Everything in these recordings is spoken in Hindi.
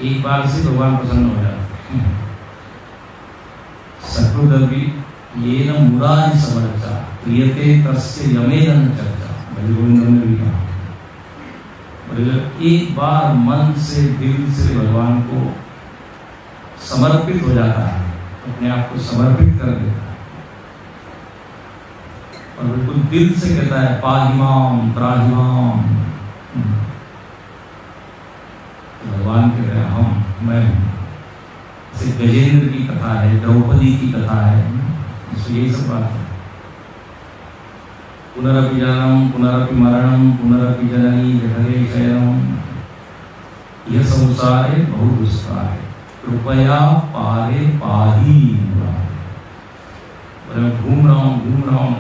एक बार से भगवान प्रसन्न हो जाते हैं। सकृदपि येन मुरारि समर्चा प्रियते तस्य यमेन चर्चा। भगवान ने भी कहा, एक बार मन से दिल से भगवान को समर्पित हो जाता है, अपने आप को समर्पित कर देता है, और बिल्कुल दिल से कहता है पाहिमाम त्राहिमाम। भगवान कह रहे हम मैं हूँ। जैसे गजेंद्र की कथा है, द्रौपदी की कथा है, इसमें यही सब बात है। पुनरपि जननम पुनरपि मरणम पुनरपि जननी जठरे शयनम, यह संसार है बहुत विस्तार है, कृपया पारे पाही मुरारे। मैं घूम रहा हूँ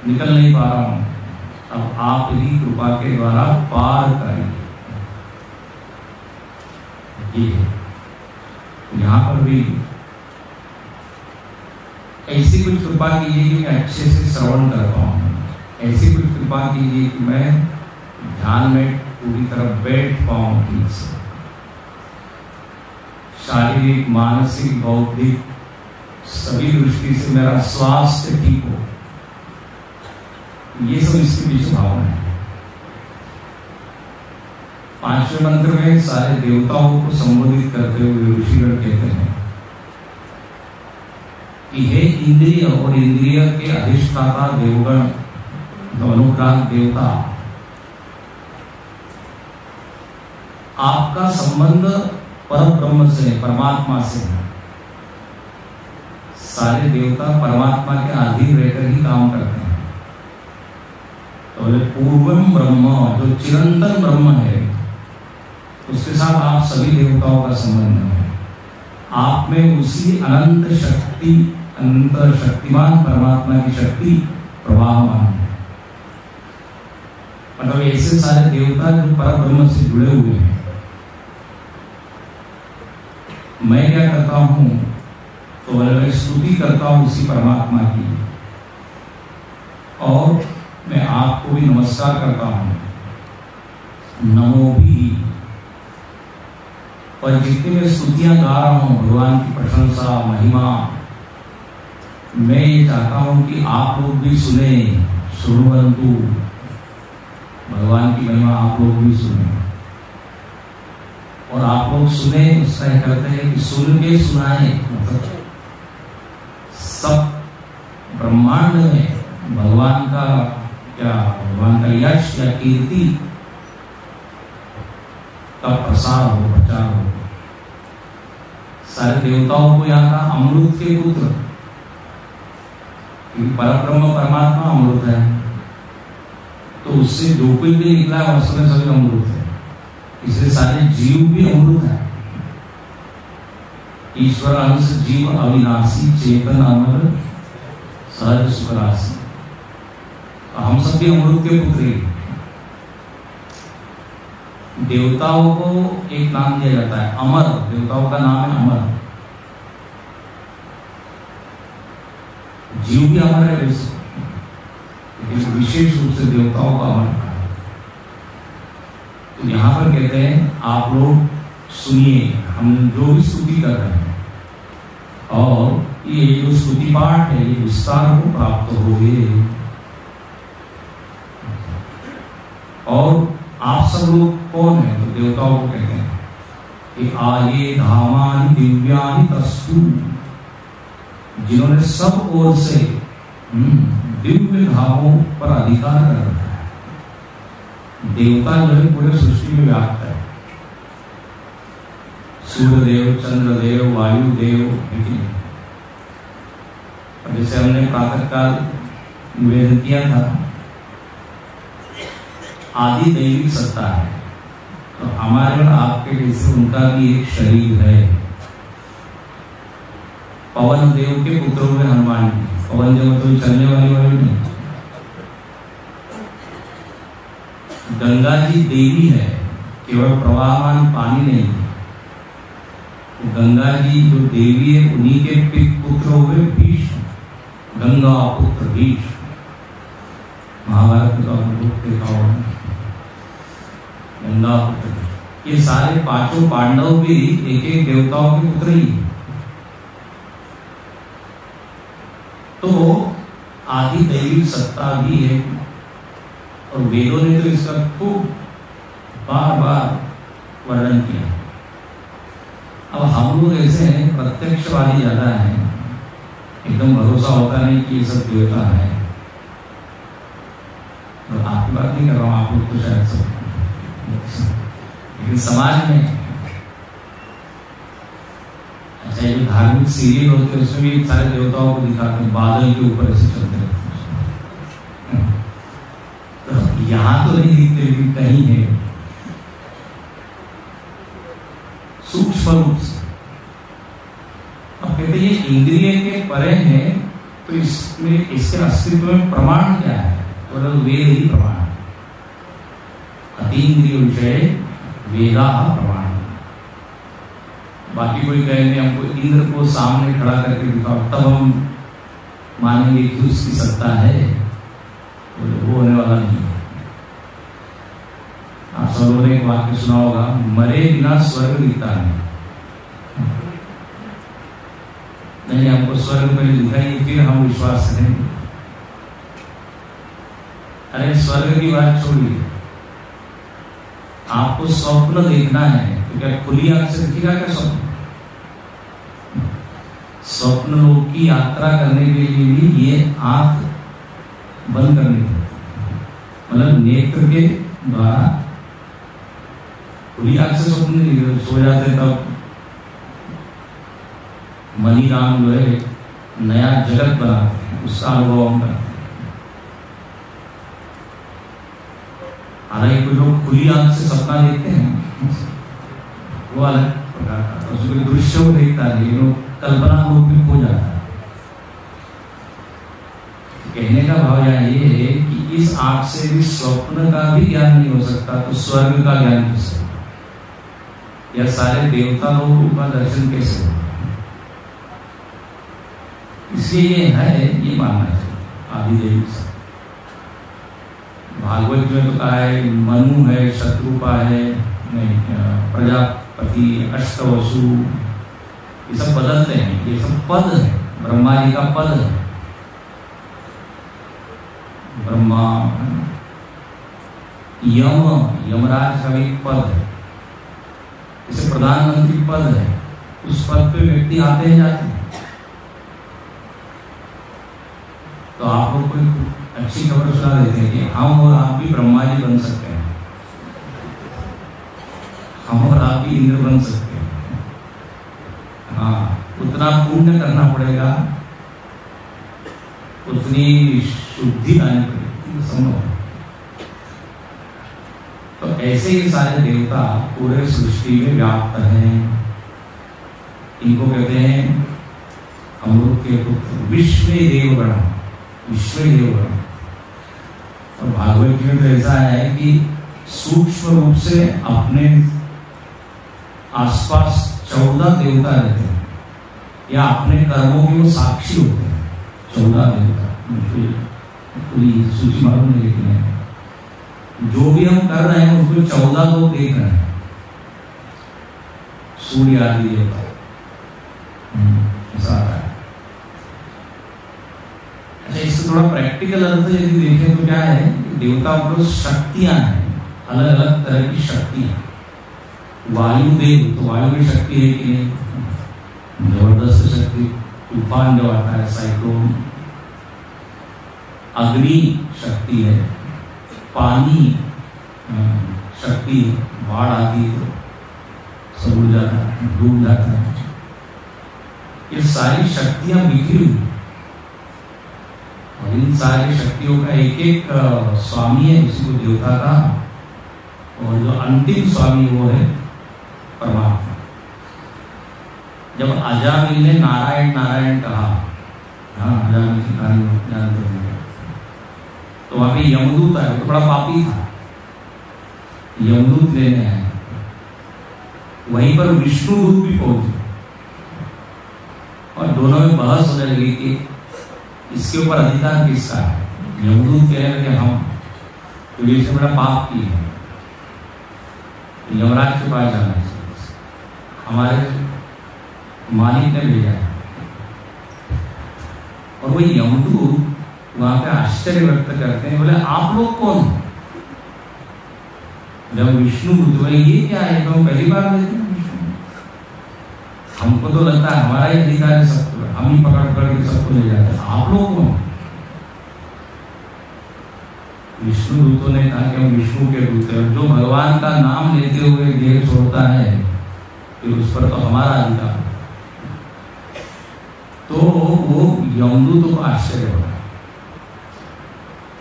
निकल नहीं पा रहा हूँ, अब आप ही कृपा के द्वारा पार करेंगे। ये यहाँ पर भी ऐसी कुछ कृपा कीजिए कि मैं अच्छे से श्रवण कर पाऊँ, ऐसी कुछ कृपा कीजिए कि मैं ध्यान में पूरी तरह बैठ पाऊँ ठीक से, शारीरिक मानसिक बौद्धिक सभी दृष्टि से मेरा स्वास्थ्य ठीक हो। ये सब इसके पीछे भावना है। पांचवें मंत्र में सारे देवताओं को संबोधित करते हुए ऋषिगण कहते हैं कि हे इंद्रिय और इंद्रिय के अधिष्ठाता देवगण, अनुग्राह देवता, आपका संबंध परम ब्रह्म से, परमात्मा से है। सारे देवता परमात्मा के अधीन रहकर ही काम करते हैं। तो पूर्वम ब्रह्म, जो चिरंतन ब्रह्म है, उसके साथ आप सभी देवताओं का संबंध है। आप में उसी अनंत शक्ति, अनंत शक्तिमान परमात्मा की शक्ति प्रवाहमान है। मतलब ऐसे सारे देवता जो पर ब्रह्म से जुड़े हुए हैं। मैं क्या करता हूं, तो मैं स्तुति करता हूं उसी परमात्मा की, और मैं आपको भी नमस्कार करता हूं, नमो भी। और जितनी मैं स्तुतियां गा रहा हूं, भगवान की प्रशंसा महिमा, मैं ये चाहता हूं कि आप लोग भी सुने, श्रुण्वन्तु, भगवान की महिमा आप लोग भी सुने। और आप लोग सुने, उसका कहते हैं कि सुन के सुनाए, मतलब सब ब्रह्मांड में भगवान का क्या, भगवान का यश या कीर्ति का प्रसार हो, प्रचार हो। सारे देवताओं को यहाँ का अमृत के पुत्र, क्योंकि परब्रह्म परमात्मा अमृत है, तो उससे जो कोई भी निकला है उसमें सभी अमृत है। इसलिए सारे जीव भी अमृत है। ईश्वर अंश जीव अविनाशी चेतन अमर सहज सुखराशि, हम सब भी अमृत के पुत्र हैं। देवताओं को एक नाम दिया जाता है अमर, देवताओं का नाम है अमर। जीव भी अमर है वैसे, लेकिन विशेष रूप से देवताओं का अमर है। तो यहाँ पर कहते हैं आप लोग सुनिए, हम जो भी स्तुति कर रहे हैं, और ये जो स्तुति पाठ है ये विस्तार को प्राप्त होगे। और आप सब लोग कौन है, तो देवताओं को कहते हैं कि आये धामानि दिव्यानि तस्तु, जिन्होंने सब ओर से दिव्य धामों पर अधिकार कर रखा है। देवता जो है पूरे सृष्टि में व्याप्त है। सूर्यदेव, चंद्रदेव, वायुदेव, जैसे हमने प्रातःकाल निवेदन किया था, आदि दैविक सत्ता है। तो हमारे और आपके जैसे उनका भी एक शरीर है। पवन देव के पुत्रों में हनुमान जी, पवन देव तो चलने वाली नहीं। गंगा जी देवी है, केवल प्रवाहमान पानी नहीं है। गंगा जी जो देवी है, उन्हीं के पुत्र हुए भीष्म, गंगा पुत्र भीष्म। महाभारत में तो आपने देखा होगा, गंगा पुत्र। ये सारे पांचों पांडव भी एक एक देवताओं के पुत्र ही। तो आदि दैविक सत्ता भी है, और वेदों ने तो इसका खूब बार बार वर्णन किया। अब हम लोग ऐसे हैं, प्रत्यक्षवादी ज्यादा है, एकदम भरोसा होता नहीं कि ये सब देवता है। तो आपकी बात नहीं कर रहा हूँ, आप लोग तो शायद सब, लेकिन समाज में अच्छा जो धार्मिक सीरियल होते हैं उसमें भी सारे देवताओं को दिखाते हैं, बादल के ऊपर ऐसे चलते रहते हैं। तो यहाँ तो नहीं दिखते, लेकिन कहीं है सूक्ष्म रूप से। अब कहते ये इंद्रिय के परे है, तो इसमें इसके अस्तित्व में प्रमाण क्या है? तो वेद ही प्रमाण है। अतीन्द्रिय विषय वेदा प्रमाण। बाकी कोई कहेंगे हमको इंद्र को सामने खड़ा करके दिखाओ, तब हम मानेंगे कि उसकी सत्ता है, तो वो होने वाला नहीं है। आप सब लोगों ने एक वाक्य सुना होगा, मरे बिना स्वर्ग दिखता नहीं। नहीं, हमको स्वर्ग में दिखाइए, फिर हम विश्वास करेंगे। अरे स्वर्ग की बात छोड़िए, आपको स्वप्न देखना है तो क्या खुली आंख से दिखेगा क्या स्वप्न? स्वप्न लोक की यात्रा करने के लिए भी ये आंख बंद करनी पड़ती है, मतलब नेत्र के द्वारा। खुली आंख से स्वप्न नहीं, सो जाते तब मनी राम जो है नया जगत बनाते हैं, उसका अनुभव हम करते हैं। हालांकि कुछ लोग खुली आंख से सपना देखते हैं, वो अलग प्रकार का, उसमें दृश्य को देखता है, लेकिन वो कल्पना रूप में खो जाता है। कहने का भाव यहाँ ये है कि इस आंख से भी स्वप्न का भी ज्ञान नहीं हो सकता, तो स्वर्ग का ज्ञान कैसे होगा? या सारे देवता लोगों का दर्शन कैसे होगा? इसलिए ये है, ये मानना चाहिए आदिदेव से। भागवत में तो कहा है मनु है, शत्रुपा है, नहीं प्रजापति, अष्टवसु, ये सब बदलते हैं, ये सब पद है, ब्रह्मा जी का पद है। ब्रह्मा, यमराज का भी पद है, जैसे प्रधानमंत्री पद है, उस पद पे व्यक्ति आते हैं जाते हैं। तो आप लोग कोई अच्छी खबर सुना देते हैं कि हम और आप भी ब्रह्मा जी बन सकते हैं, हम और आप भी इंद्र बन सकते हैं। हाँ, उतना पुण्य करना पड़ेगा, उतनी शुद्धि लानी पड़ेगी, संभव। तो ऐसे ही सारे देवता पूरे सृष्टि में व्याप्त हैं। इनको कहते हैं अमृत के पुत्र, विश्व देवगण, विश्व देवगण। और भागवत में तो ऐसा है कि सूक्ष्म रूप से अपने आसपास 14 देवता रहते हैं, या अपने कर्मों के वो साक्षी होते हैं। 14 देवता, पूरी सूची मालूम नहीं, लेकिन जो भी हम कर रहे हैं उसको 14 लोग देख रहे हैं। सूर्य आदि देवता ऐसा आता है। अच्छा, इससे थोड़ा प्रैक्टिकल अर्थ यदि देखें तो क्या है, देवता को शक्तियां हैं, अलग अलग तरह की शक्तियां। वायुदेव, तो वायु की शक्ति है कि नहीं, जबरदस्त शक्ति, तूफान जो आता है, साइक्लोन। अग्नि शक्ति है, पानी शक्ति, बाढ़ आती है तो सब उड़ जाता है, डूब जाता है। ये सारी शक्तियां बिखरी हुई, और इन सारी शक्तियों का एक एक स्वामी है, जिसको देवता का, और जो अंतिम स्वामी वो है परमात्मा। जब अजामिल ने नारायण नारायण कहा, हाँ अजामिल की कहानी जानते होंगे, तो वहां पे यमदूत आया, तो बड़ा पापी था, यमदूत लेने आए। वहीं पर विष्णुदूत भी पहुंचे, और दोनों में बहस होने लगी कि इसके ऊपर अधिकार किसका है। यमदूत कहने लगे हम, तो ये बड़ा पाप की है, यमराज के पास जाना चाहिए, हमारे मालिक ने भेजा है। और वो यमदूत वहां पे आश्चर्य व्यक्त करते हैं, बोले आप लोग कौन हो? जब विष्णु दूत, ये क्या है, तो हम पहली बार देखते हैं विष्णु, हमको तो लगता है हमारा ही अधिकार है सबको, हम ही पकड़ पकड़ के सबको ले जाते हैं, आप लोग कौन? विष्णु विष्णु दूतों ने कहा कि हम विष्णु के दूत हैं। जो भगवान का नाम लेते हुए देह छोड़ता है फिर उस पर तो हमारा अधिकार। तो वो यमदूतों को आश्चर्य हो रहा है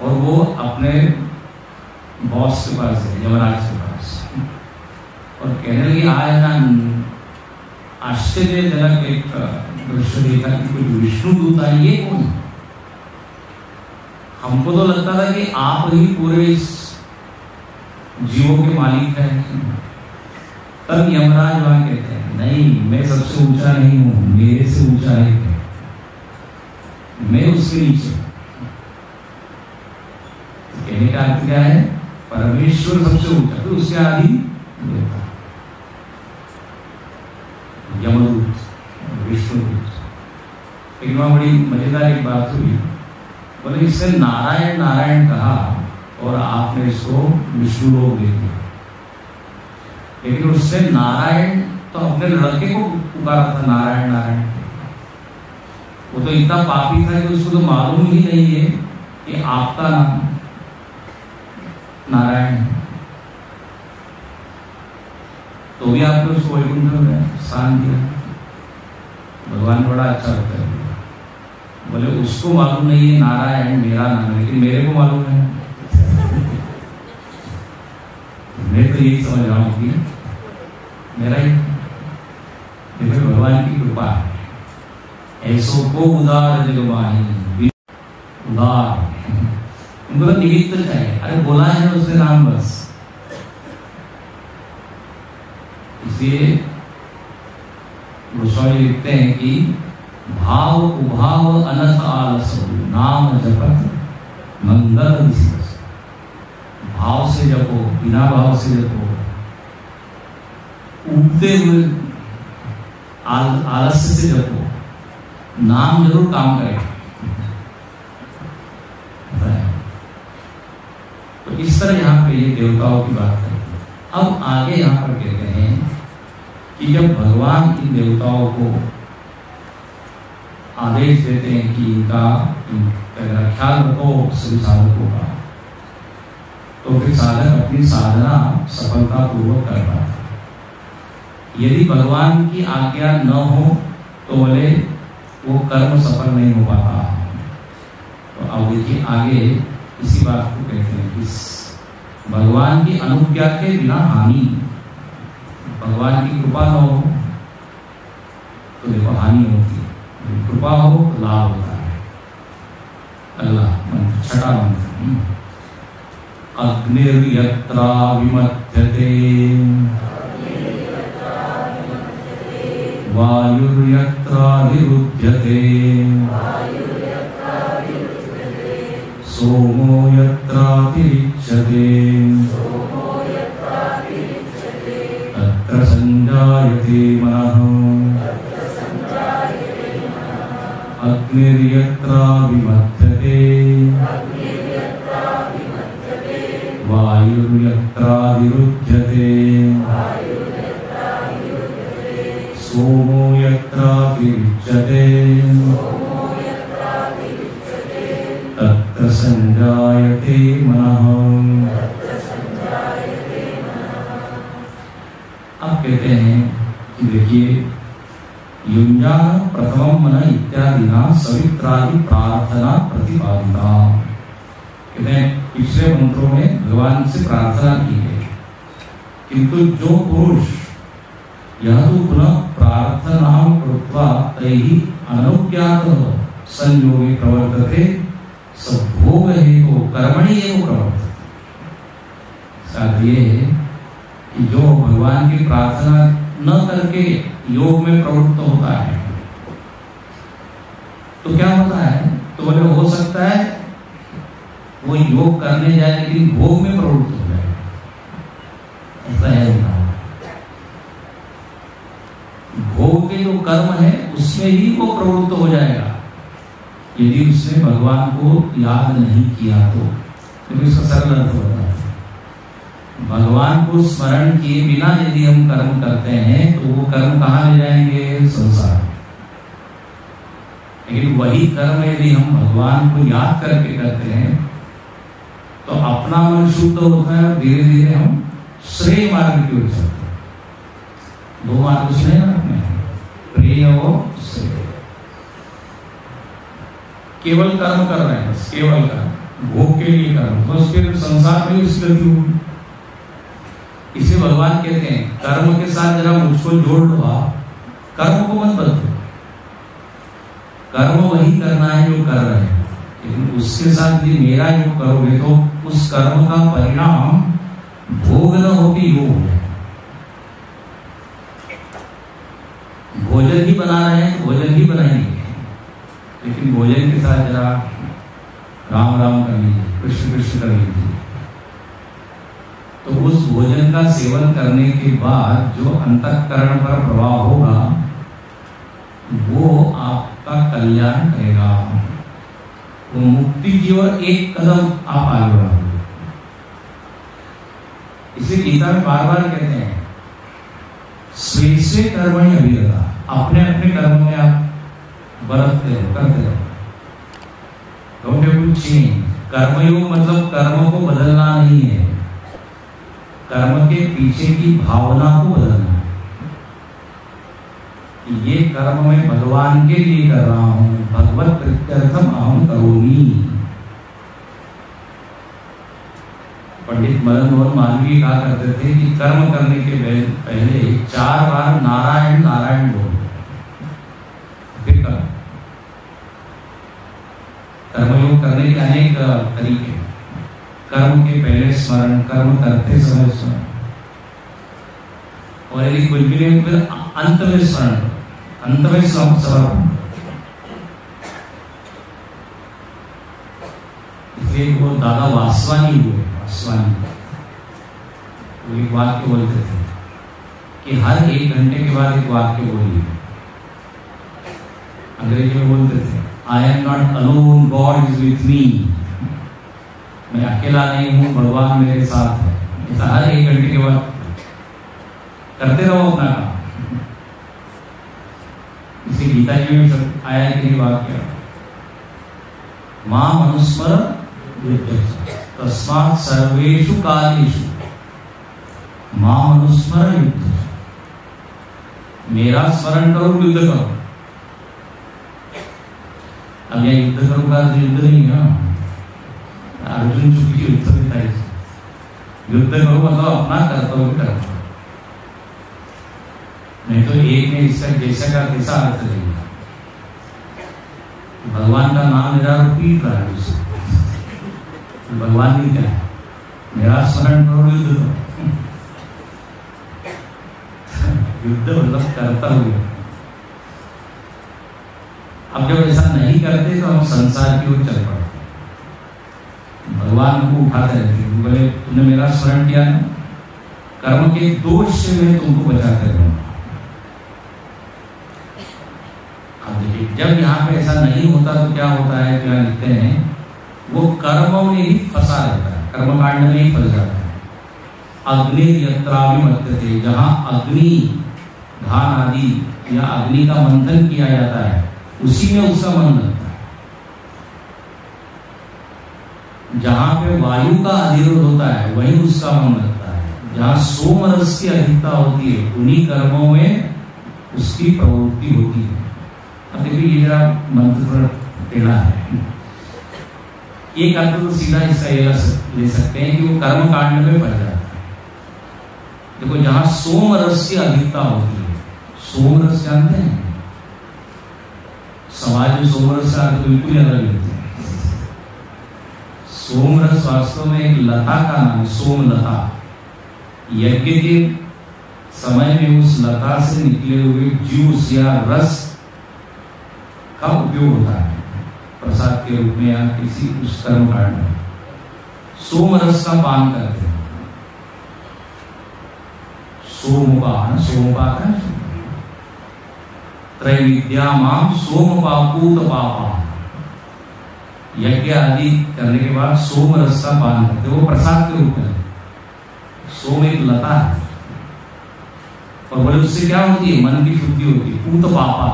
और वो अपने बॉस के पास है, यमराज के पास, और कहने लगे आज ना आश्चर्यजनक एक दृश्य देखा कि कोई विष्णु दूत आए, ये कौन? हमको तो लगता था कि आप ही पूरे इस जीवों के मालिक हैं। तब यमराज वहां कहते हैं नहीं, मैं सबसे ऊंचा नहीं हूं, मेरे से ऊंचा है, मैं उसके नीचे। तो कहने का अर्थ क्या है? परमेश्वर सबसे ऊंचा, तो उसके आदि देवता यमदूत, विष्णुदूत। एक बार बड़ी मजेदार एक बात हुई, बोले इसने नारायण नारायण कहा और आपने इसको विष्णु लोक दे दिया। लेकिन उसने नारायण तो अपने लड़के को पुकारा था नारायण नारायण। वो तो इतना पापी था कि उसको तो मालूम ही नहीं है कि आपका नाम नारायण है। तो भी आपने उसको वैकुंठ में स्थान दिया। भगवान बड़ा अच्छा होता है, बोले उसको मालूम नहीं है नारायण मेरा नाम है, लेकिन मेरे को मालूम है। मैं तो यही समझ रहा हूं कि मेरा ही, देखो भगवान की कृपा है। ऐसो को उदार जगमाही, उदार, उनको तो निमित्त चाहिए। अरे बोला है उसने नाम बस। इसलिए गोस्वामी लिखते हैं कि भाव उभाव अनंत आलसो नाम जपत मंगल दिवस। भाव से जपो, बिना भाव से जपो, उगते हुए आलस्य से जपो, नाम जरूर काम करेगा। तो इस तरह यहाँ पे ये देवताओं की बात करते हैं। अब आगे यहाँ पर कहते हैं कि जब भगवान इन देवताओं को आदेश देते हैं कि इनका ख्याल रखो सभी साधकों का, तो फिर साधक अपनी साधना सफलता पूर्वक कर पाता है। यदि भगवान की आज्ञा न हो तो बोले वो कर्म सफल नहीं हो पाता। तो अब देखिए आगे इसी बात को कहते हैं कि भगवान की अनुज्ञा के बिना हानि, भगवान की कृपा न हो तो देखो हानि होती है, कृपा हो तो लाभ होता है। अगला मंत्र, छठा मंत्र, अग्निर्यत्रा विमथ्यते वायुर्यत्रा विरुध्यते सोमो यत्रा तिरिच्यते तत्र संजायते मनः अग्निर्यत्रा विमथ्यते वायुर्यत्रा विरुध्यते सोमो यत्रा विरुच्यते तत्र संजायते मनः। अब कहते हैं कि देखिए युञ्जा प्रथमं मन इत्यादिना सवित्रादि प्रार्थना प्रतिपादिता। कहते हैं पिछले मंत्रों में भगवान से प्रार्थना की गई, किंतु जो पुरुष यह तो पुनः प्रार्थना कृत्वा तैहि अनुज्ञातः संयोगे प्रवर्तते सद्भोग हेतु कर्मणि एव प्रवर्तते। साथ ये है कि जो भगवान की प्रार्थना न करके योग में प्रवृत्त होता है तो क्या होता है? तो बोले हो सकता है वो योग करने जाए लेकिन भोग में प्रवृत्त हो जाए, ऐसा है। भोग के जो कर्म है उसमें ही वो प्रवृत्त हो जाएगा यदि उसने भगवान को याद नहीं किया तो इसका सरल अर्थ होता है भगवान को स्मरण किए बिना यदि हम कर्म करते हैं तो वो कर्म कहाँ ले जाएंगे? संसार। लेकिन वही कर्म यदि हम भगवान को याद करके करते हैं तो अपना मन शुद्ध होता है, धीरे धीरे हम श्रेय मार्ग की ओर चलते हैं। दो मार्ग उसने अपने प्रेय और श्रेय। केवल कर्म कर रहे हैं, बस केवल कर्म, भोग के लिए कर्म, बस फिर संसार में उसकी गति होगी। इसे भगवान कहते हैं कर्म के साथ जरा मुझको जोड़ लो, आप कर्म को मत बदलो। कर्म वही करना है जो कर रहे हैं, लेकिन उसके साथ भी मेरा जो करोगे तो उस कर्म का परिणाम भोग न होके योग हो जाए। भोजन ही बना रहे हैं तो भोजन ही बनाएंगे, लेकिन भोजन के साथ जरा राम राम कर लीजिए, कृष्ण कृष्ण कर लीजिए। तो उस भोजन का सेवन करने के बाद जो अंतःकरण पर प्रभाव होगा वो आपका कल्याण करेगा, वो मुक्ति की ओर एक कदम आप आगे बढ़ोगे। इसे गीता में बार बार कहते हैं स्वे स्वे कर्मणि अभिरता, अपने अपने कर्म में आप बरतते रहो, करते रहो। Don't have to change. कर्मयोग मतलब कर्म को बदलना नहीं है, कर्म के पीछे की भावना को बदलना है। ये कर्म मैं भगवान के लिए कर रहा हूं, भगवत प्रीत्यर्थम अहम करोमि। पंडित मदन मोहन मालवीय कहा करते थे कि कर्म करने के पहले 4 बार नारायण नारायण बोलो, फिर कर्म। कर्मयोग करने के अनेक तरीके, कर्म के पहले स्मरण, कर्म करते समय स्मरण, और यदि कुछ भी नहीं फिर अंत में स्मरण, अंत में समर्पण। इसलिए वो दादा वासवानी हुए, वासवानी वो एक वाक्य बोलते थे कि हर 1 घंटे के बाद एक वाक्य बोलिए। अंग्रेजी में बोलते थे I am not alone, God is with me. मैं अकेला नहीं हूं, भगवान मेरे साथ है। ऐसा हर 1 घंटे के बाद करते रहो अपना काम। इसे गीता जी में सब आया कि वाक्य मां मनुस्मर तस्मात् सर्वेषु कालेषु मां मनुस्मर युद्ध। मेरा स्मरण करो, युद्ध करो। अब यह युद्ध करो का युद्ध नहीं है, अर्जुन चुकी युद्ध में था। युद्ध करो मतलब अपना कर्तव्य करो, नहीं तो एक ने इसका जैसा का तैसा अर्थ ले लिया। भगवान का नाम मेरा पीट रहा है उसे, भगवान ने क्या मेरा स्मरण करो, युद्ध करो। युद्ध मतलब कर्तव्य। अब जब ऐसा नहीं करते तो हम संसार की ओर चल पड़ते, भगवान को उठाते रहते हैं। बोले तुमने मेरा स्मरण किया ना, कर्म के दोष से मैं तुमको बचाते रहूंगा। अब देखिए जब यहाँ पे ऐसा नहीं होता तो क्या होता है, क्या लिखते हैं वो कर्मों में ही फंसा रहता है, कर्मकांड में ही फंस जाता है। अग्नि यत्राभिमत्यते, जहाँ अग्नि धान आदि या अग्नि का मंथन किया जाता है उसी में उसका मन लगता है। जहां पे वायु का अधिरोध होता है वहीं उसका मन लगता है। जहां सोम रस की अधिकता होती है उन्हीं कर्मों में उसकी प्रवृत्ति होती है। अब देखिए ये जरा मंत्र टेढ़ा है। एक अर्थ तो सीधा इसका ये ले सकते हैं कि वो कर्म कांड में पड़ जाता है। देखो जहां सोम रस की अधिकता होती है, सोम रस जानते हैं, समाज में सोम रस का अर्थ बिल्कुल अलग लेते हैं। सोम रस वास्तव में एक लता का नाम है, सोम लता। यज्ञ के समय में उस लता से निकले हुए जूस या रस का उपयोग होता है प्रसाद के रूप में या किसी उस कर्म कांड में। सोम रस का पान करते हैं। सोमपान, सोमपान है त्रैविद्या माम सोमपापूत पापा। यज्ञ आदि करने के बाद सोम रस का पान करते, वो प्रसाद के रूप में। सोम एक लता है और बोले उससे क्या होती है, मन की शुद्धि होती है। पूत पापा,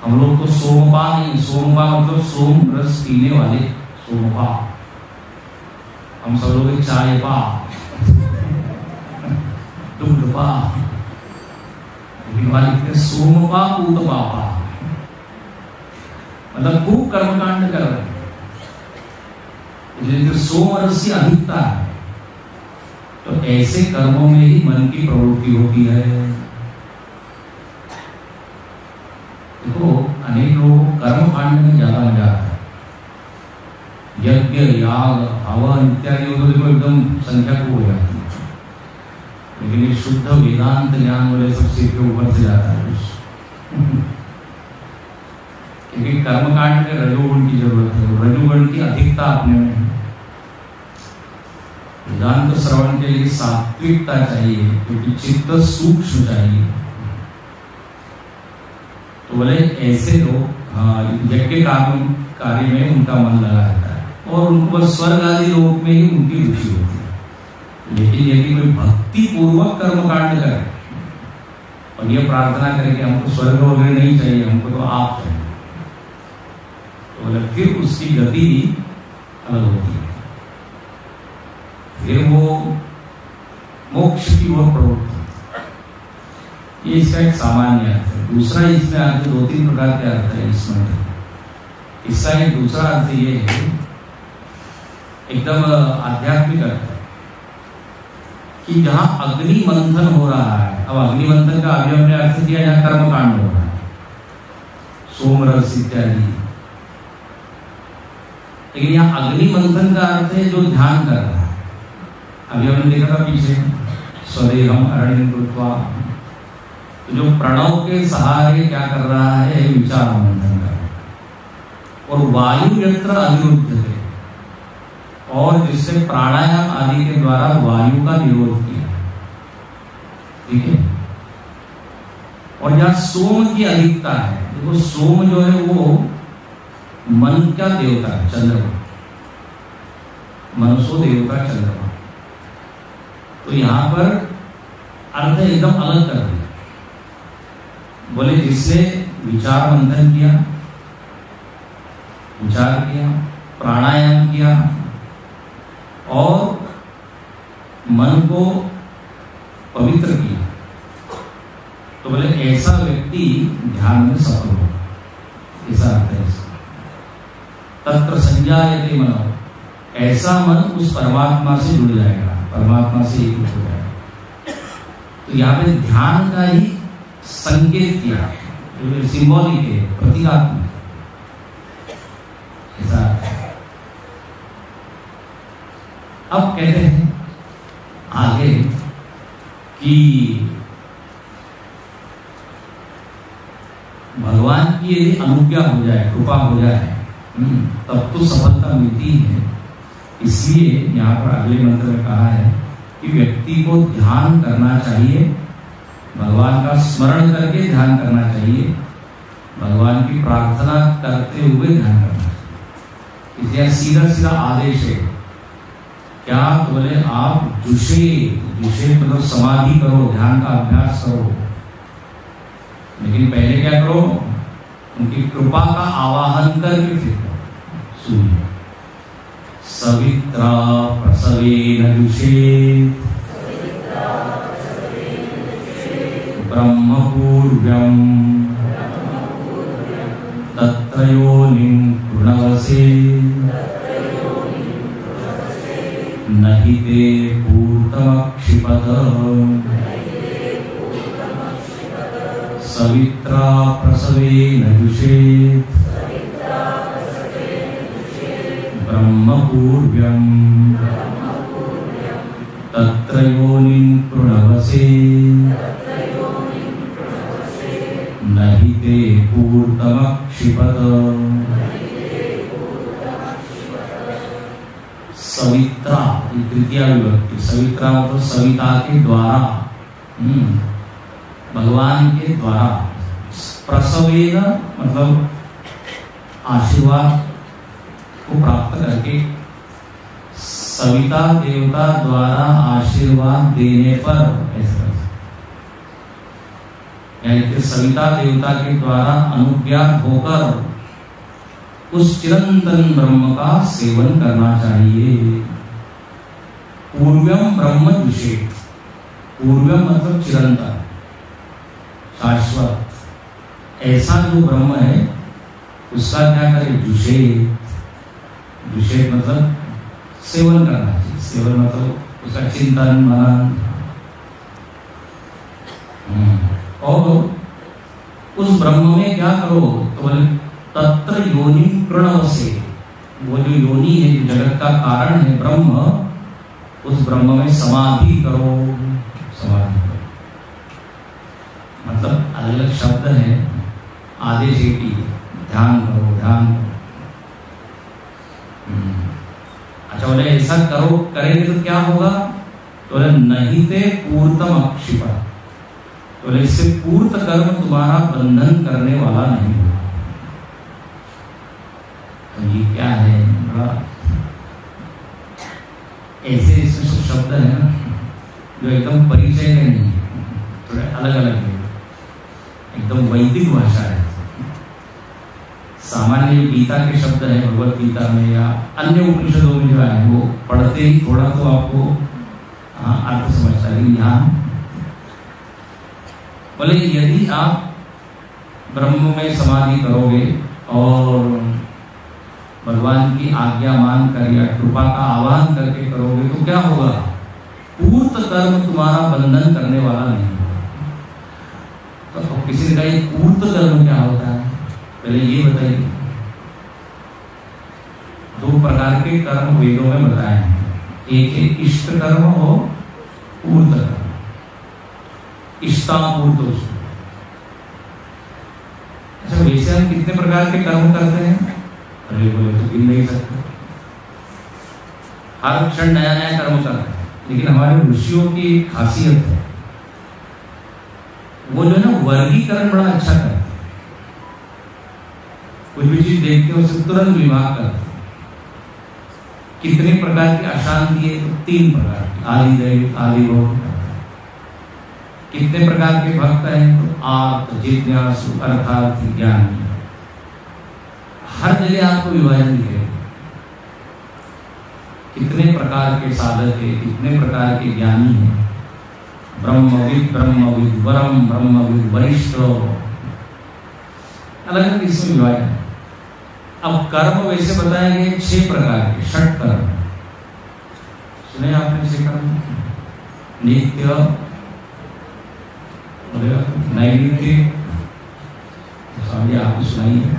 हम लोग तो सोमपा नहीं, सोमपा मतलब सोम रस पीने वाले, सोमपा, हम सब लोग चाय पा, दूध पा, लेकिन वहां लिखते सोमपा पूत पापा, मतलब खूब कर्मकांड कर रहे हैं। सोम रस की अधिकता है, तो ऐसे कर्मों में ही मन की प्रवृत्ति होती है। देखो अनेक लोगों को कर्म कांड में ज्यादा मजा आता है, यज्ञ याग हवन इत्यादि तो देखो एकदम संख्या को हो जाती है, लेकिन ये शुद्ध वेदांत ज्ञान वाले सब सिर के ऊपर से जाता है, क्योंकि कर्मकांड में रजोगुण की जरूरत है, रजोगुण की अधिकता अपने में है। वेदांत श्रवण के लिए सात्विकता चाहिए, क्योंकि चित्त सूक्ष्म चाहिए। तो बोले ऐसे लोग यज्ञ कार्य में उनका मन लगा रहता है और उनको बस स्वर्ग आदि लोक में ही उनकी रुचि होती है। लेकिन यदि कोई भक्ति पूर्वक कर्मकांड करे और ये प्रार्थना करे कि हमको स्वर्ग वगैरह नहीं चाहिए, हमको तो आप चाहिए, तो बोले फिर उसकी गति अलग होती है, फिर वो मोक्ष की ओर प्रवृत्त। ये इसका एक सामान्य अर्थ है। दूसरा इसमें अर्थ 2-3 प्रकार के अर्थ है इस मंत्र। इसका एक दूसरा अर्थ ये है, एकदम आध्यात्मिक अर्थ है, कि जहां अग्नि मंथन हो रहा है, अब अग्नि मंथन का अभी हमने अर्थ किया जहां कर्मकांड हो रहा है, सोमरस इत्यादि, लेकिन यहाँ अग्नि मंथन का अर्थ है जो ध्यान कर रहा है। अभी हमने देखा था पीछे स्वदेहम अरण्यं कृत्वा, तो जो प्रणव के सहारे क्या कर रहा है, विचार मंथन कर रहा है। और वायु यत्र अनिरुद्ध है, और जिससे प्राणायाम आदि के द्वारा वायु का निरोध किया, ठीक है। और यहाँ सोम की अधिकता है। देखो सोम जो है वो मन का देवता है, चंद्रमा, मनसो देवता चंद्रमा। तो यहां पर अर्थ एकदम अलग कर दिया, बोले जिससे विचार मंथन किया, विचार किया, प्राणायाम किया और मन को पवित्र किया, तो बोले ऐसा व्यक्ति ध्यान में सफल हो, ऐसा अर्थ है इसका। तत्र संजायते मनो, ऐसा मन उस परमात्मा से जुड़ जाएगा, परमात्मा से एक हो जाएगा। तो यहाँ पे ध्यान का ही संकेत किया, सिंबॉलिक है, प्रतीकात्मक, ऐसा। अब कहते हैं आगे कि भगवान की यदि अनुज्ञा हो जाए, कृपा हो जाए, तब तो सफलता मिलती है। इसलिए यहाँ पर अगले मंत्र में कहा है कि व्यक्ति को ध्यान करना चाहिए, भगवान का स्मरण करके ध्यान करना चाहिए, भगवान की प्रार्थना करते हुए ध्यान करना चाहिए। इसलिए सीधा सीधा आदेश है, क्या तो बोले आप जुषे मतलब समाधि करो, ध्यान का अभ्यास करो, लेकिन पहले क्या करो, उनकी कृपा का आवाहन करके फिर सुनिए। सवित्रा प्रसवेन जुषेत् ब्रह्मपूर्व्यं तत्र योनिं कृणवसे नहि ते पूर्तमक्षिपत। सवित्रा प्रसवेन जुषेत् ब्रह्मपूर्व्यं तत्र योनिं कृणवसे नहि ते पूर्तमक्षिपत। सवित्रा तृतीया विभक्ति, सवित्रा मतलब सविता के द्वारा, भगवान के द्वारा। प्रसवेन मतलब आशीर्वाद को प्राप्त करके, सविता देवता द्वारा आशीर्वाद देने पर, ऐसा यानी कि सविता देवता के द्वारा अनुज्ञात होकर उस चिरंतन ब्रह्म का सेवन करना चाहिए। पूर्वम ब्रह्म जुषेत, पूर्वम मतलब चिरंतन, शाश्वत, ऐसा जो ब्रह्म है उसका क्या करे, जुषेत, जुषेत मतलब सेवन करना चाहिए। सेवन मतलब उसका चिंतन मनन, और उस ब्रह्म में क्या करो, तो बोले तत्र योनि प्रणवसे, वो जो योनि है, जो जगत का कारण है ब्रह्म, उस ब्रह्म में समाधि करो, समाधि करो। मतलब अलग अलग शब्द है, आदेश एक ही है, ध्यान करो, ध्यान करो। अच्छा बोले ऐसा करो, करेंगे तो क्या होगा, तो बोले नहीं ते पूर्तम अक्षिपा, तो बोले इससे पूर्त कर्म तुम्हारा बंधन करने वाला नहीं होगा। तो ये क्या है, बड़ा ऐसे इसमें सब शब्द है ना जो एकदम परिचय के नहीं है, थोड़े अलग अलग है, एकदम वैदिक भाषा है। सामान्य गीता के शब्द है भगवत गीता में या अन्य उपनिषदों में जो है वो पढ़ते ही थोड़ा तो आपको अर्थ समझता है। यहाँ बोले यदि आप ब्रह्म में समाधि करोगे और भगवान की आज्ञा मानकर या कृपा का आह्वान करके करोगे तो क्या होगा, पूर्त कर्म तुम्हारा बंधन करने वाला नहीं होगा। तो किसी ने कहा पूर्त कर्म क्या होता है, पहले ये बताइए। दो प्रकार के कर्म वेदों में बताए हैं, एक है इष्ट कर्म और पूर्त कर्म। इष्टापूर्त उसको, अच्छा वैसे हम कितने प्रकार के कर्म करते हैं, अरे बोले तो गिन नहीं सकते, हर क्षण नया नया कर्म करते हैं। लेकिन हमारे ऋषियों की खासियत है, वो जो है ना वर्गीकरण बड़ा अच्छा करते हैं। कोई भी चीज देखते हो उसे तुरंत विभाग करते हैं। कितने प्रकार की अशांति है, तो 3 प्रकार की, आदि दैविक आदि भौतिक। कितने प्रकार के भक्त हैं, तो आर्त जिज्ञासु अर्थार्थी ज्ञानी। हर जगह आपको विभाजन दिखेगा। कितने प्रकार के साधक है, कितने प्रकार के ज्ञानी हैं, ब्रह्मविद वरम ब्रह्मविद वरिष्ठ, अलग अलग इसमें विभाजन है। अब कर्म वैसे बताए गए 6 प्रकार के, 6 कर्म सुने आपने 6 कर्म, नित्य, नैमित्तिक, स्वामी आपको सुनाइए,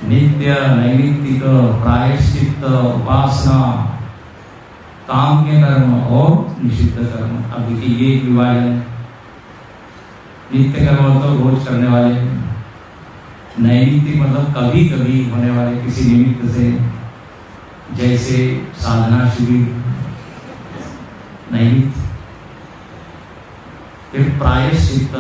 नित्य, नैमित्तिक, प्रायश्चित्त, उपासना, काम के कर्म और निषिद्ध कर्म। अब देखिए ये एक विभाजन। नित्य कर्म तो रोज करने वाले, नैमित्तिक मतलब कभी कभी होने वाले किसी निमित्त से, जैसे साधना शिविर, नैमित्त। फिर प्रायश्चित्त,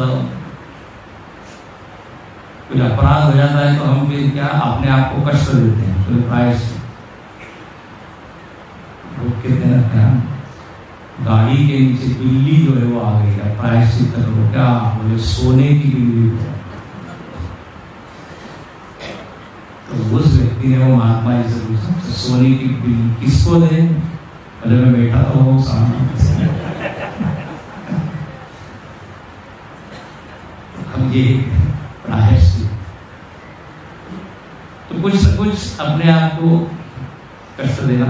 कोई अपराध हो जाता है तो हम फिर क्या अपने आप को कष्ट देते हैं, तो प्रायश्चित्त। कहते हैं क्या, गाड़ी के नीचे बिल्ली जो है वो आ गई है, प्रायश्चित्त करो, क्या बोले सोने की बिल्ली को। तो उस व्यक्ति ने वो महात्मा जी से पूछा, तो सोने की बिल्ली किसको दे, अरे मैं बैठा था वो सामने। अब ये प्रायश्चित्त, तो कुछ न कुछ अपने आप को कष्ट देना।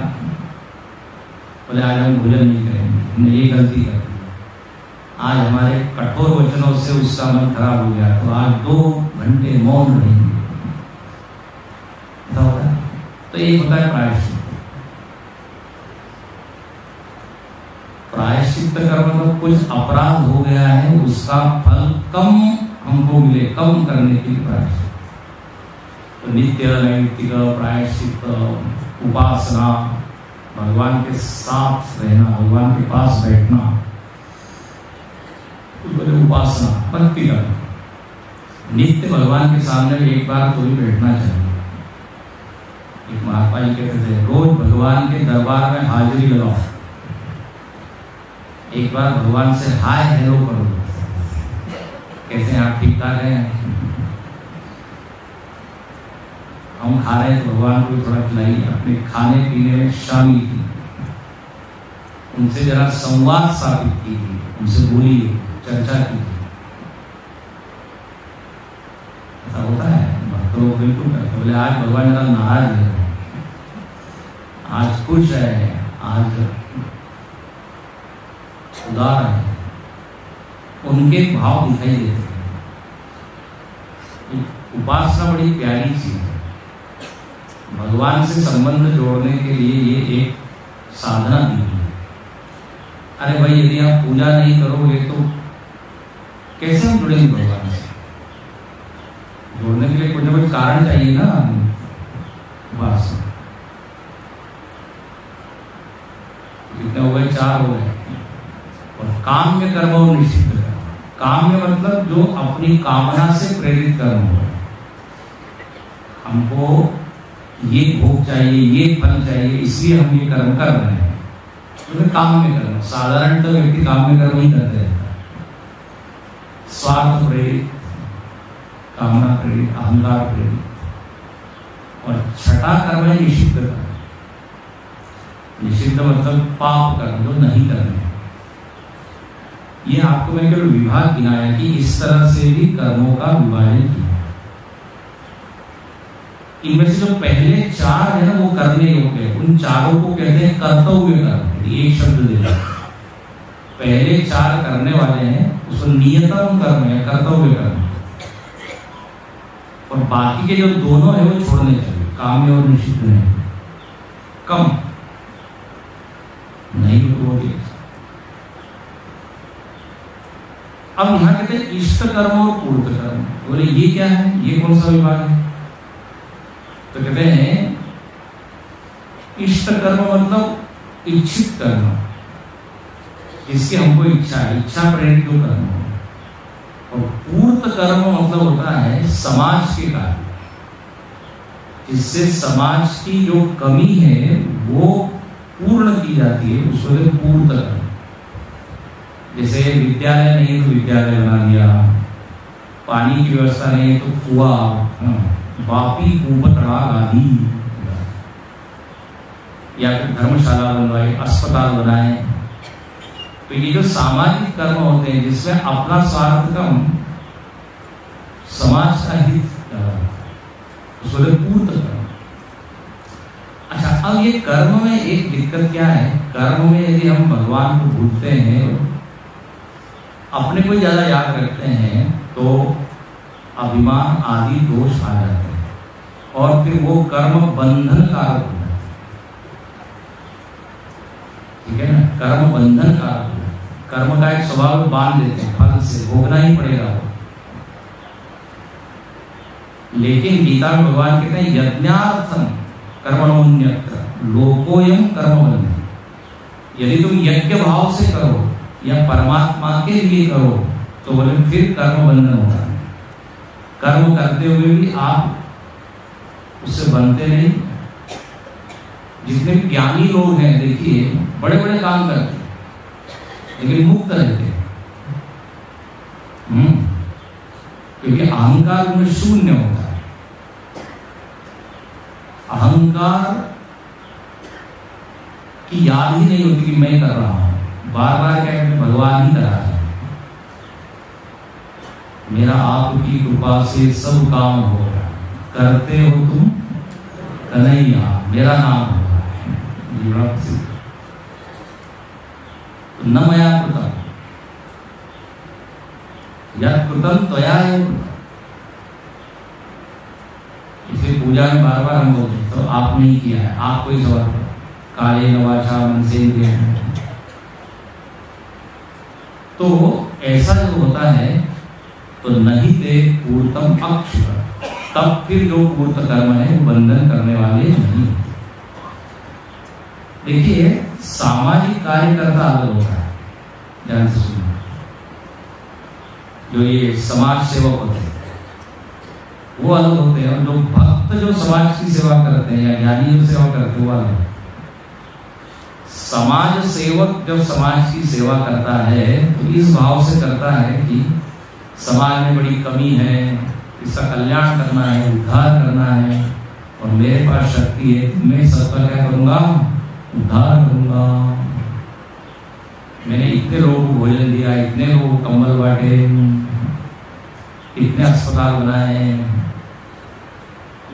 बोले आज हम भोजन नहीं करेंगे, हमने ये गलती कर दी, आज हमारे कठोर वचनों से उसका मन खराब हो गया, तो आज 2 घंटे मौन रहेंगे। तो ये होता है प्रायश्चित्त। प्रायश्चित्त कर्म में कुछ अपराध हो गया है, उसका फल कम हमको मिले, कम करने के लिए प्रायश्चित्त। तो नित्य, नैमित्तिक, प्रायश्चित्त, उपासना, भगवान के साथ रहना, भगवान के पास बैठना, उपासना, भक्ति करना। नित्य भगवान के सामने एक बार तो भी बैठना चाहिए। एक महात्मा जी कहते थे, रोज भगवान के दरबार में हाजिरी लगाओ, एक बार भगवान से हाय हेलो करो, कैसे आप ठीक ठाक हैं, हम खा रहे हैं तो भगवान को थोड़ा खिलाइए, अपने खाने पीने में शामिल कीजिए, उनसे जरा संवाद स्थापित कीजिए, उनसे बोलिए, चर्चा कीजिए। ऐसा होता है भक्तों को बिल्कुल करते। बोले आज भगवान जरा नाराज है, आज खुश है, आज उदार है, उनके भाव दिखाई देते हैं। उपासना बड़ी प्यारी चीज है, भगवान से संबंध जोड़ने के लिए ये एक साधना दी है। अरे भाई यदि आप पूजा नहीं करोगे तो कैसे हम जुड़ेंगे भगवान से? जोड़ने के लिए कुछ ना कुछ कारण चाहिए ना। उपासना कितने हो गए? 4 हो गए। और काम में कर्म और निश्चित कर्म। काम में मतलब जो अपनी कामना से प्रेरित कर्म हो, हमको ये भोग चाहिए, ये फल चाहिए, इसलिए हम ये कर्म कर रहे हैं, तो काम में कर्म। साधारण तो व्यक्ति काम में कर्म ही करते रहता है, स्वार्थ प्रेरित, कामना प्रेरित, अहंकार प्रेरित। और छठा कर्म है निषिद्ध कर्म। निषिद्ध मतलब पाप कर्म जो नहीं करने। ये आपको मैं केवल विभाग गिनाया कि इस तरह से भी कर्मों का विभाजन किया। इनमें से जो पहले 4 है ना वो करने योग्य है, उन चारों को कहते हैं कर्तव्य कर्म। एक शब्द दे, पहले 4 करने वाले हैं, उसको नियतम कर्म है, कर्तव्य कर्म। और बाकी के जो दोनों है वो छोड़ने चाहिए, काम्य और निषिद्ध नहीं। कम नहीं तो वो अब यहां कहते हैं इष्ट कर्म और पूर्त कर्म। बोले ये क्या है, ये कौन सा विभाग है? तो कहते हैं इष्ट कर्म मतलब इच्छित कर्म, जिसकी हमको इच्छा है, इच्छा प्रेरित जो कर्म हो। और पूर्त कर्म मतलब होता है समाज के कार्य, जिससे समाज की जो कमी है वो पूर्ण की जाती है, उसको पूर्त कर्म। जैसे विद्यालय नहीं तो विद्यालय बना दिया, पानी की व्यवस्था नहीं तो कुआं, बापी कुपतड़ा आदि, या फिर धर्मशाला बनवाए, अस्पताल बनाए। तो ये जो सामाजिक कर्म होते हैं जिसमें अपना स्वार्थ कम, समाज का हित, उसको पूर्त कर्म। अच्छा, अब ये कर्म में एक दिक्कत क्या है? कर्म में यदि हम भगवान को भूलते हैं, अपने को ज्यादा याद रखते हैं, तो अभिमान आदि दोष आ जाते हैं और फिर वो कर्म बंधन कारक होता है। ठीक है ना? कर्म बंधन कारक होता है। कर्म का एक स्वभाव बांध देते हैं, फल से भोगना ही पड़ेगा वो। लेकिन गीता में भगवान कहते हैं यज्ञार्थम कर्मणोन्यत्र लोकोयम कर्मबंधन। यदि तुम यज्ञ भाव से करो या परमात्मा के लिए करो तो बोले फिर कर्म बंधन होता है। कर्म करते हुए भी आप उससे बनते नहीं। जितने भी ज्ञानी लोग हैं देखिए, बड़े बड़े काम करते हैं लेकिन मुक्त रहते हैं, क्योंकि अहंकार उनमें शून्य होता है। अहंकार की याद ही नहीं होती कि मैं कर रहा हूं, बार बार क्या कहते, भगवान ही करा है, मेरा आपकी कृपा से सब काम हो रहा है, करते हो तुम कन्हैया, मेरा नाम हो रहा है। तो न मया कृतम यत् कृतम त्वया एव कृतम। इसे पूजा में बार बार हम बोलते तो आपने ही किया है, आपको ही सवाल कालेन वाचा मनसेन्द्रिय। तो ऐसा जो होता है तो नहीं ते पूर्तम अक्षर, तब फिर जो पूर्त कर्म है बंधन करने वाले नहीं। देखिए सामाजिक कार्यकर्ता अलग होता है, ध्यान से सुनिए। जो ये समाज सेवक होते हैं वो अलग होते हैं, और जो भक्त जो समाज की सेवा करते हैं या ज्ञानी जो सेवा करते हैं वो अलग। समाज सेवक जब समाज की सेवा करता है तो इस भाव से करता है कि समाज में बड़ी कमी है, इसका कल्याण करना है, उद्धार करना है, और मेरे पास शक्ति है, मैं सबका क्या करूंगा, उद्धार करूंगा। मैंने इतने लोगों को भोजन दिया, इतने लोगों को कंबल बांटे, इतने अस्पताल बनाए।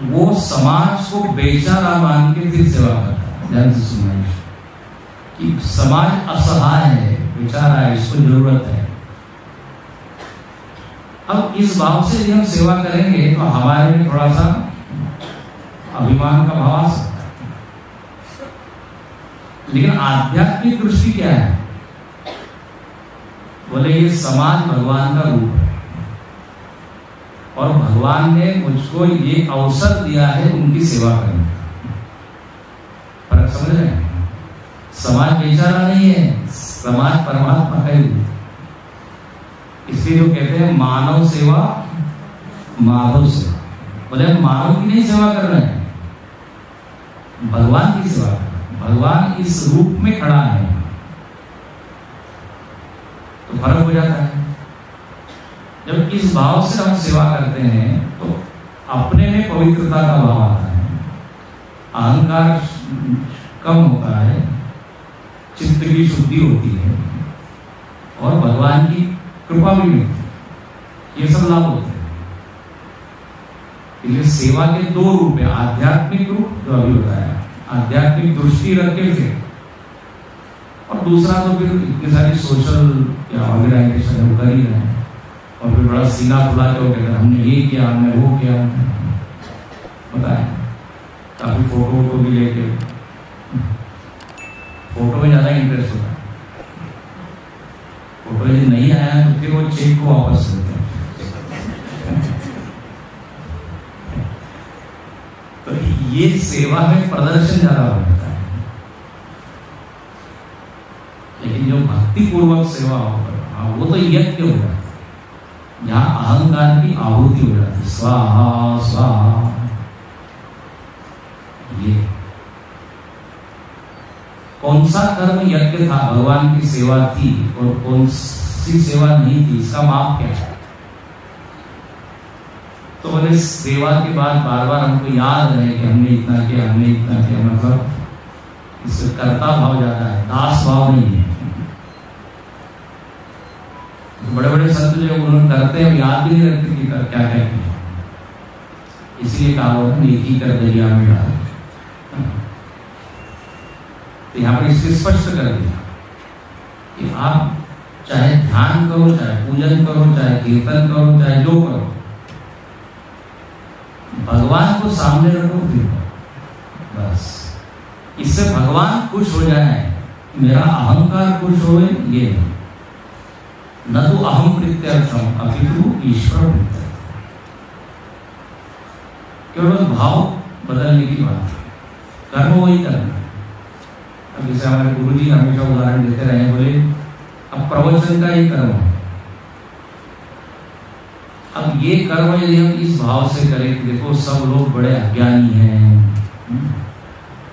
वो समाज को बेचारा मान के फिर सेवा करता है। ध्यान से सुनिए कि समाज असहाय है, बेचारा है, इसको जरूरत है। अब इस भाव से यदि हम सेवा करेंगे तो हमारे में थोड़ा सा अभिमान का भाव आ सकता है। लेकिन आध्यात्मिक दृष्टि क्या है? बोले ये समाज भगवान का रूप है और भगवान ने मुझको ये अवसर दिया है उनकी सेवा करने का। फर्क समझ रहे हैं? समाज बेचारा नहीं है, समाज परमात्मा का ही रूप। इसलिए जो कहते हैं मानव सेवा माधव सेवा, बोले मानव की नहीं सेवा कर रहे हैं, भगवान की सेवा कर रहे हैं। भगवान इस रूप में खड़ा है तो फर्क हो जाता है। जब इस भाव से हम सेवा करते हैं तो अपने में पवित्रता का भाव आता है, अहंकार कम होता है, चित्त की शुद्धि होती है और भगवान की कृपा भी मिलती है। ये सब लाभ होते हैं। इसलिए सेवा के दो रूप है, आध्यात्मिक रूप जो अभी बताया, आध्यात्मिक दृष्टि रख के फिर, और दूसरा तो फिर इतनी सारी सोशल ऑर्गेनाइजेशन कर ही रहे हैं और फिर बड़ा सीना फुला के कहते हैं हमने ये किया, हमने वो किया, बताए काफी फोटो भी लेके, फोटो में ज्यादा इंटरेस्ट होता है। फोटो यदि नहीं आया तो फिर वो चेक को वापस देते हैं। तो ये सेवा में प्रदर्शन ज्यादा हो जाता है। लेकिन जो भक्ति पूर्वक सेवा हो वो तो यज्ञ हो जाता है, जहां अहंकार की आहुति हो जाती है, स्वाहा स्वाहा। ये कौन सा कर्म यज्ञ था, भगवान की सेवा थी, और कौन सी सेवा नहीं थी, इसका माप क्या है? तो बोले सेवा के बाद बार बार हमको याद रहे कि हमने इतना किया, हमने इतना किया, मतलब इससे कर्ता भाव ज्यादा है, दास भाव नहीं है। बड़े बड़े संत जो उन्होंने करते हैं याद भी नहीं रखते कि क्या क्या किया। इसलिए कहा नेकी कर दरिया में डाल। तो यहाँ पर इससे स्पष्ट कर दिया कि आप चाहे ध्यान करो, चाहे पूजन करो, चाहे कीर्तन करो, चाहे जो करो, भगवान को सामने रखो, फिर बस। इससे भगवान खुश हो जाए, मेरा अहंकार खुश हो, ये नहीं। न तो अहम प्रत्यर्थम अपितु ईश्वर प्रत्यर्थम। केवल भाव बदलने की बात है, कर्म वही करना है। अब जैसे हमारे गुरु जी हमेशा उदाहरण देते रहे, बोले अब प्रवचन का ही कर्म है। अब ये कर्म यदि हम इस भाव से करें कि देखो सब लोग बड़े अज्ञानी हैं,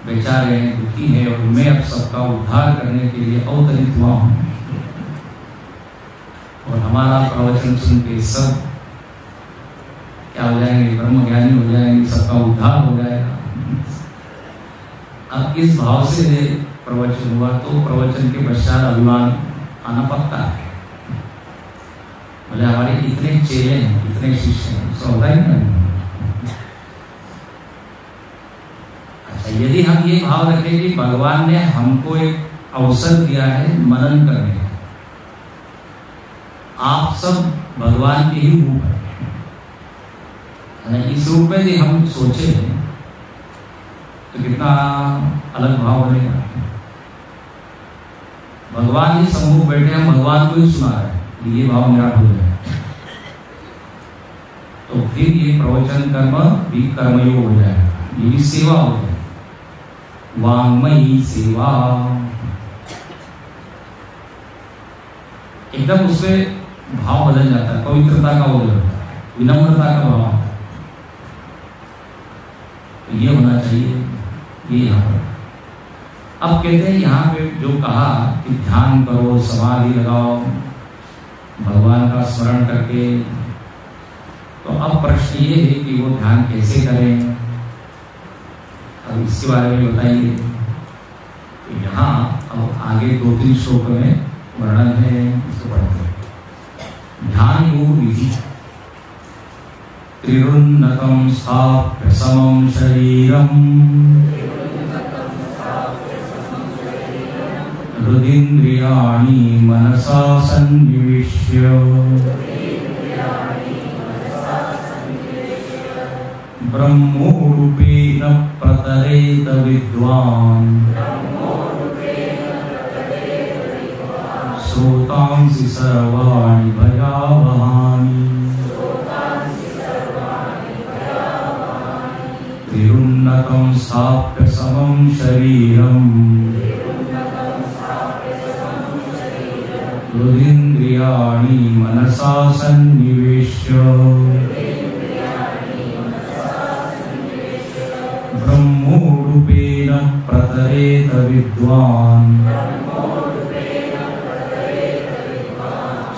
बेचारे हैं, दुखी हैं, और मैं अब सबका उद्धार करने के लिए अवतरित हुआ हूं, और हमारा प्रवचन सुन के सब क्या हो जाएंगे, ब्रह्म ज्ञानी हो जाएंगे, सबका उद्धार हो जाएगा। अब इस भाव से प्रवचन हुआ तो प्रवचन के पश्चात अभिमान आना पक्का है। बोले हमारे इतने चेले हैं, इतने शिष्य हैं, उसका होता ही नहीं। अच्छा, यदि हम ये भाव रखें कि भगवान ने हमको एक अवसर दिया है मनन करने का, आप सब भगवान के ही रूप है, इस रूप में यदि हम सोचे तो कितना अलग भाव बनेगा। भगवान ही सम्मुख बैठे, हम भगवान को ही सुना रहे हैं, ये भाव मेरा हो जाए तो फिर ये प्रवचन कर्म भी कर्मयोग हो जाएगा, ये भी सेवा हो जाएगी, वाङ्मयी सेवा। एकदम उससे भाव बदल जाता है, पवित्रता का बदल जाता है, विनम्रता का भाव आता है। तो ये होना चाहिए, ये यहाँ पर। अब कहते हैं यहाँ पे जो कहा कि ध्यान करो, समाधि लगाओ भगवान का स्मरण करके, तो अब प्रश्न ये है कि वो ध्यान कैसे करें। अब इसके बारे में बताइए। तो यहाँ अब आगे 2-3 श्लोक में वर्णन है, इसको पढ़ते हैं। ध्यान योग विधि। त्रिरुन्नतं स्थाप्य समं शरीरम् हृदिन्द्रियाणि मनसा सन्निविश्य ब्रह्मोरूपेण प्रतरेत विद्वान् श्रोतांसि सर्वाणि भयावहानि। त्रिरुन्नतं स्थाप्य समं शरीरम् हृदिन्द्रियाणि मनसा सन्निवेश्य ब्रह्मोरूपेण प्रतरेत विद्वान्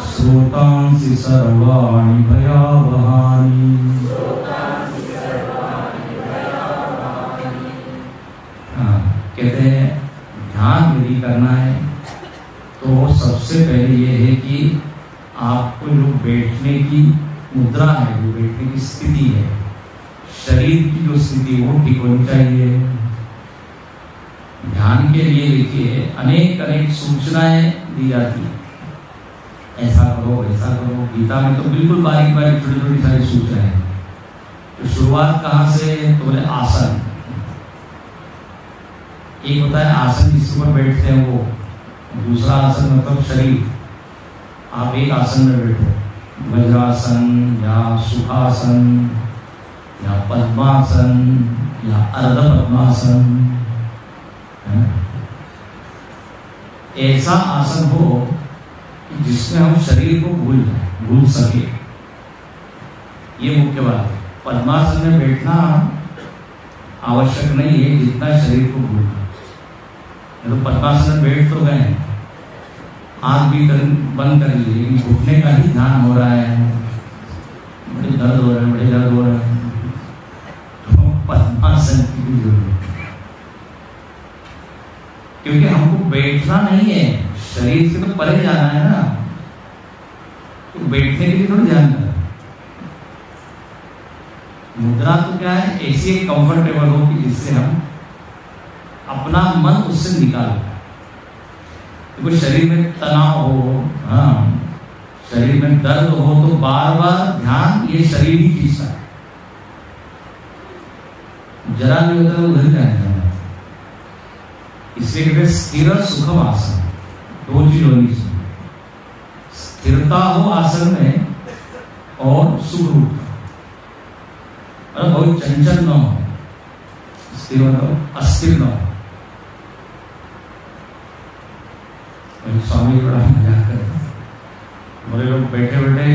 श्रोतांसि सर्वाणि भयावहानि। कहते हैं ध्यान यदि करना है तो सबसे पहले ये है कि आपको जो बैठने की मुद्रा है, जो बैठने की स्थिति है, शरीर की जो स्थिति वो ठीक होनी चाहिए। ध्यान के लिए देखिए अनेक अनेक सूचनाएं दी जाती है, ऐसा करो ऐसा करो। गीता में तो बिल्कुल बारीक बारीक छोटी छोटी सारी सूचनाएं हैं। तो शुरुआत कहाँ से? तो बोले आसन। एक होता है आसन जिसके ऊपर बैठते हैं वो, दूसरा आसन मतलब शरीर। आप एक आसन में बैठो, वज्रासन या सुखासन या पद्मासन या अर्ध पद्मासन, ऐसा आसन हो कि जिसमें हम शरीर को भूल सके। ये मुख्य बात है। पद्मासन में बैठना आवश्यक नहीं है जितना शरीर को भूलना। तो पद्मासन में बैठ तो गए, आँख भी बंद कर ली, लेकिन घुटने का ही ध्यान हो रहा है, बड़े दर्द हो रहे हैं, बड़े दर्द हो रहे हैं, तो पद्मासन की भी जरूरत है। क्योंकि हमको बैठना नहीं है, शरीर से तो परे जाना है ना, तो बैठने के लिए थोड़ा ध्यान करना। मुद्रा तो क्या है, ऐसी एक कंफर्टेबल हो कि जिससे हम अपना मन उससे निकाल पाए। देखो शरीर में तनाव हो, हाँ, शरीर में दर्द हो तो बार बार ध्यान ये शरीर ही खींचता है। जरा नहीं होता तो उधर जाना। इसलिए कहते स्थिर सुखम आसन, दो चीज होनी चाहिए। स्थिरता हो आसन में और सुखरूपता, मतलब बहुत चंचल न हो, स्थिर मतलब अस्थिर न हो। स्वामी बड़ा मजाक करते हैं, बोले लोग बैठे बैठे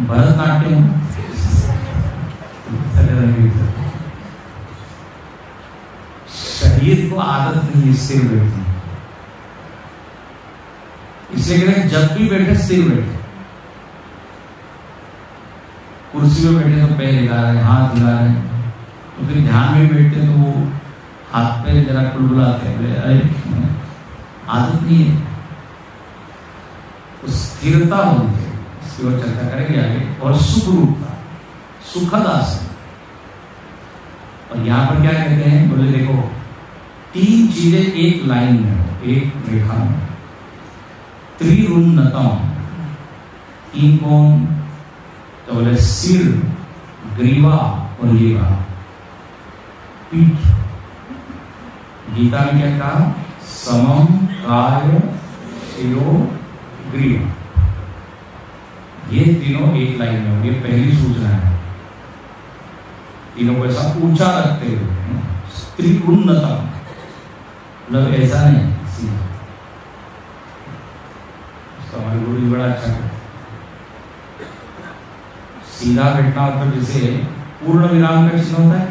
भरतनाट्यम शरीर को आदत नहीं स्थिर बैठने, इसलिए कहते हैं जब भी बैठे स्थिर बैठे। कुर्सी में बैठे तो पैर हिला रहे, हाथ हिला रहे, तो फिर ध्यान में बैठते तो वो हाथ पे जरा कुलबुलाते हैं, अरे आदत नहीं है। तो स्थिरता होनी चाहिए, इसकी ओर चर्चा करेंगे आगे। और सुखरूपता, सुखद आसन। और यहाँ पर क्या कहते हैं, बोले देखो 3 चीजें एक लाइन में हो, एक रेखा में। त्रिरुन्नतम, 3 कौन? तो बोले सिर, ग्रीवा और ये पीठ। गीता में क्या कहा? समम काय शिरो ग्रीव। ये तीनों एक लाइन में, ये पहली सूचना है। तीनों को ऐसा ऊंचा रखते हुए, त्रिउन्नतम मतलब ऐसा नहीं सीधा। उसका हमारे गुरु जी बड़ा अच्छा करते, सीधा बैठना मतलब जैसे पूर्ण विराम का चिन्ह होता है।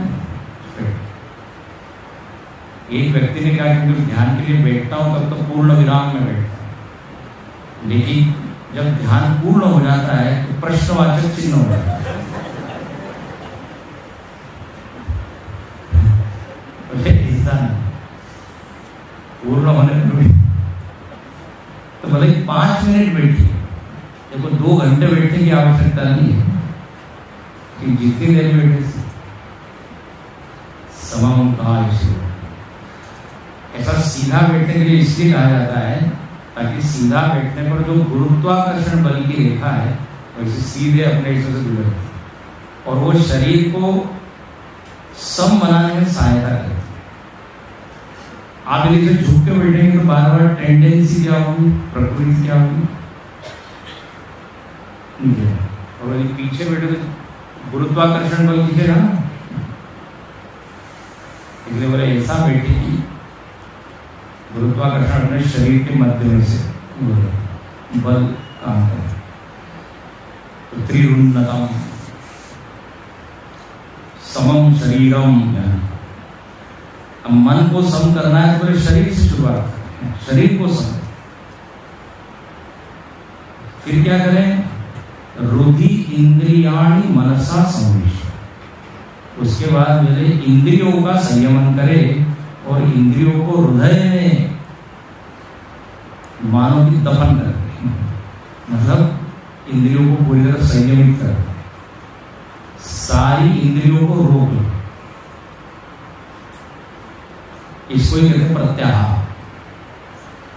एक व्यक्ति ने कहा कि ध्यान के लिए बैठता हूं तब तो पूर्ण विराम में बैठता हूं, लेकिन जब ध्यान पूर्ण हो जाता है तो प्रश्नवाचक चिन्ह हो जाता है। पूर्ण होने में तो भले 5 मिनट बैठिए, देखो 2 घंटे बैठने की आवश्यकता नहीं है कि जितनी देर बैठे समम कायशु। ऐसा सीधा बैठने के लिए इसलिए कहा जाता है ताकि सीधा बैठने पर जो गुरुत्वाकर्षण बल की रेखा है वैसे सीधे अपने हिस्से से जुड़े और वो शरीर को सम बनाने में सहायता करती है। आप यदि से झुक के बैठेंगे तो बार बार टेंडेंसी क्या होगी, प्रकृति क्या होगी, और यदि पीछे बैठे तो गुरुत्वाकर्षण बल दिखेगा ना, इसलिए बोले ऐसा बैठे कि गुरुत्वाकर्षण अपने शरीर के मध्य में से बल काम करे। तो त्रिरुन्नतम समम शरीरम, अब मन को सम करना है तो शरीर से शुरुआत करें, शरीर को सम। फिर क्या करें, रुधि इंद्रियाणि मनसा संवेश। उसके बाद मेरे इंद्रियों का संयमन करे और इंद्रियों को हृदय में मानो की दफन कर दे, मतलब इंद्रियों को पूरी तरह संयमित कर दे, सारी इंद्रियों को रोक लो। इसको ही कहते हैं प्रत्याहार।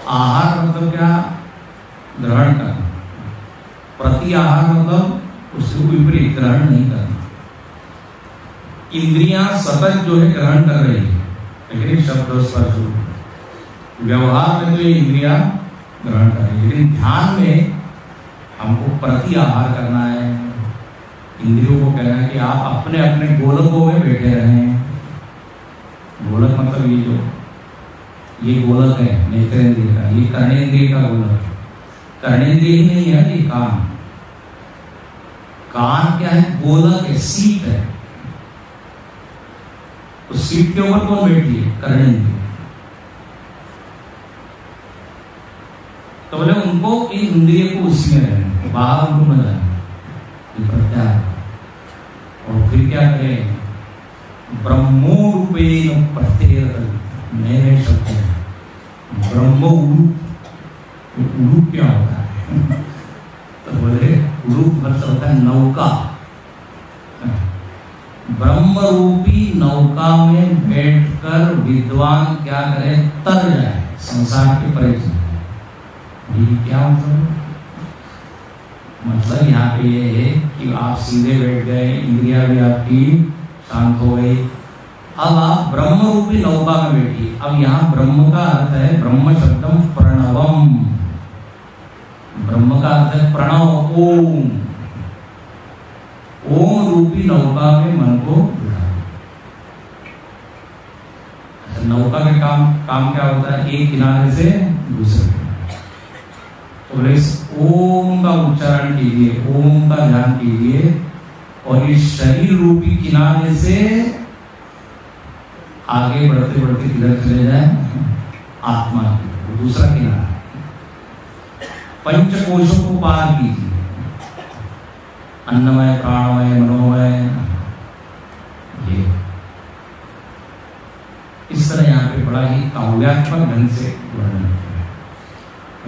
आहार मतलब क्या, ग्रहण करना। प्रत्याहार मतलब उसके विपरीत ग्रहण नहीं करना। इंद्रियां सतत जो है ग्रहण कर रही है, लेकिन शब्द स्पर्श व्यवहार में तो ये इंद्रियां ग्रहण कर रही है, लेकिन ध्यान में हमको प्रत्याहार करना है। इंद्रियों को कहना है कि आप अपने अपने गोलकों में बैठे रहें। गोलक मतलब ये गोलक है नेत्रेंद्रिय का, ये कर्णेंद्रिय का गोलक है। कर्णेंद्रिय ही नहीं है ये कान। कान क्या है, गोलक है, सीट है। उस सीट के ऊपर कौन बैठी है, कर्णेंद्रिय। तो बोले उनको इन इंद्रिय को उसी में रहने, बाहर उनको न जाने, प्रत्याहार। और फिर क्या करें, ब्रह्मो रूपेण प्रत्येर, नए शब्द है ब्रह्मो उरूप क्या होता है तो बोले उरूप मतलब होता है नौका। ब्रह्म रूपी नौका में बैठकर विद्वान क्या करे, तर जाए, संसार के परे चले। क्या मतलब यहाँ पे ये है कि आप सीधे बैठ गए, इंद्रिया भी आपकी शांत हो गई। अब आप ब्रह्म रूपी नौका में बैठिए। अब यहाँ ब्रह्म का अर्थ है, ब्रह्म शब्दम प्रणवम। ब्रह्म का अर्थ है प्रणव, ओम। ओम रूपी नौका में मन को बिठा। नौका के काम क्या होता है, एक किनारे से दूसरे किनारे। तो इस ओम का उच्चारण कीजिए, ओम का ध्यान कीजिए और इस शरीर रूपी किनारे से आगे बढ़ते बढ़ते किधर चले जाए, आत्मा की दूसरा किनारा। पंचकोशों को पार कीजिए, अन्नमय, प्राणमय, मनोमय। ये इस तरह यहाँ पे बड़ा ही काव्यात्मक ढंग से वर्णन है।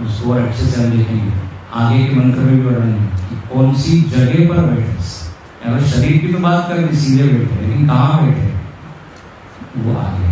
उसको अच्छे से हम देखेंगे, आगे के मंत्र में भी वर्णन है कि कौन सी जगह पर बैठे। शरीर की तो बात करें, सीधे बैठे, लेकिन कहाँ बैठे वो आगे